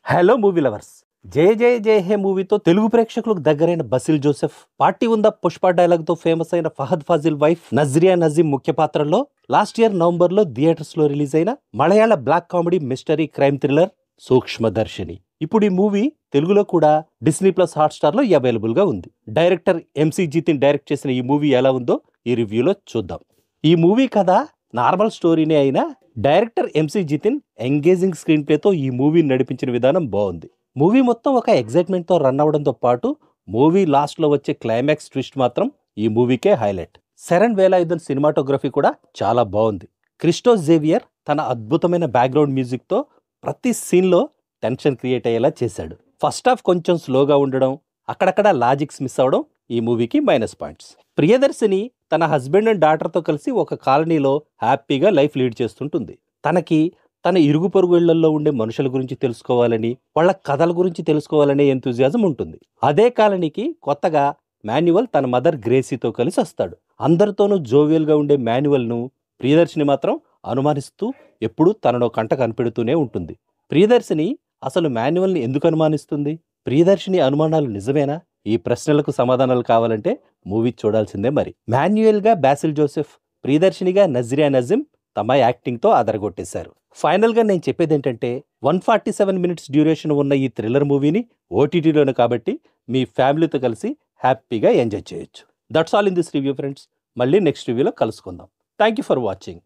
Hello movie lovers. Jaya Jaya Jaya Hey మూవీతో తెలుగు ప్రేక్షకులకు దగ్గరైన బసిల్ జోసెఫ్, పార్టీ ఉందా పుష్ప డైలాగ్తో ఫేమస్ అయిన ఫహద్ ఫాజిల్ వైఫ్ నజ్రియా నజీం ముఖ్య పాత్రల్లో లాస్ట్ ఇయర్ నవంబర్లో థియేటర్స్లో రిలీజ్ అయిన మలయాళ black comedy mystery crime thriller Sookshmadarshini. ఇప్పుడు ఈ మూవీ తెలుగులో కూడా డిస్నీ ప్లస్ హాట్స్టార్లో అవైలబుల్గా ఉంది. డైరెక్టర్ ఎంసీ జితిన్ డైరెక్ట్ చేసిన ఈ మూవీ ఎలా ఉందో ఈ రివ్యూలో చూద్దాం. ఈ మూవీ కథ నార్మల్ స్టోరీనే అయినా director MC Jithin engaging screen ప్లేతో ఈ మూవీని నడిపించిన విధానం బాగుంది. మూవీ మొత్తం ఒక ఎగ్జైట్మెంట్తో రన్ అవడంతో పాటు మూవీ లాస్ట్లో వచ్చే క్లైమాక్స్ ట్విస్ట్ మాత్రం ఈ మూవీకే హైలైట్. శరణ్ వేలాయుధన్ సినిమాటోగ్రఫీ కూడా చాలా బాగుంది. క్రిస్టోస్ జేవియర్ తన అద్భుతమైన బ్యాక్గ్రౌండ్ మ్యూజిక్తో ప్రతి సీన్లో టెన్షన్ క్రియేట్ అయ్యేలా చేశాడు. ఫస్ట్ హాఫ్ కొంచెం స్లోగా ఉండడం, అక్కడక్కడ లాజిక్స్ మిస్ అవడం ఈ మూవీకి మైనస్ పాయింట్స్. ప్రియదర్శిని తన హస్బెండ్ అండ్ డాటర్తో కలిసి ఒక కాలనీలో హ్యాపీగా లైఫ్ లీడ్ చేస్తుంటుంది. తనకి తన ఇరుగు పొరుగు ఇళ్లలో ఉండే మనుషుల గురించి తెలుసుకోవాలని, వాళ్ళ కథల గురించి తెలుసుకోవాలనే ఎంతూజియాజం ఉంటుంది. అదే కాలనీకి కొత్తగా మాన్యువల్ తన మదర్ గ్రేసీతో కలిసి వస్తాడు. అందరితోనూ జోవియల్గా ఉండే మాన్యువల్ను ప్రియదర్శిని మాత్రం అనుమానిస్తూ ఎప్పుడూ తనలో కంట కనిపెడుతూనే ఉంటుంది. ప్రియదర్శిని అసలు మాన్యువల్ని ఎందుకు అనుమానిస్తుంది? ప్రియదర్శిని అనుమానాలు నిజమేనా? ఈ ప్రశ్నలకు సమాధానాలు కావాలంటే మూవీ చూడాల్సిందే. మరి మాన్యుయల్గా బాసిల్ జోసెఫ్, ప్రియదర్శినిగా నజ్రియా నజీం తమ యాక్టింగ్తో అదరగొట్టేశారు. ఫైనల్గా నేను చెప్పేది ఏంటంటే 147 మినిట్స్ డ్యూరేషన్ ఉన్న ఈ థ్రిల్లర్ మూవీని ఓటీటీలోనే కాబట్టి మీ ఫ్యామిలీతో కలిసి హ్యాపీగా ఎంజాయ్ చేయొచ్చు. That's all in this review friends. మళ్ళీ నెక్స్ట్ రివ్యూలో కలుసుకుందాం. Thank you for watching.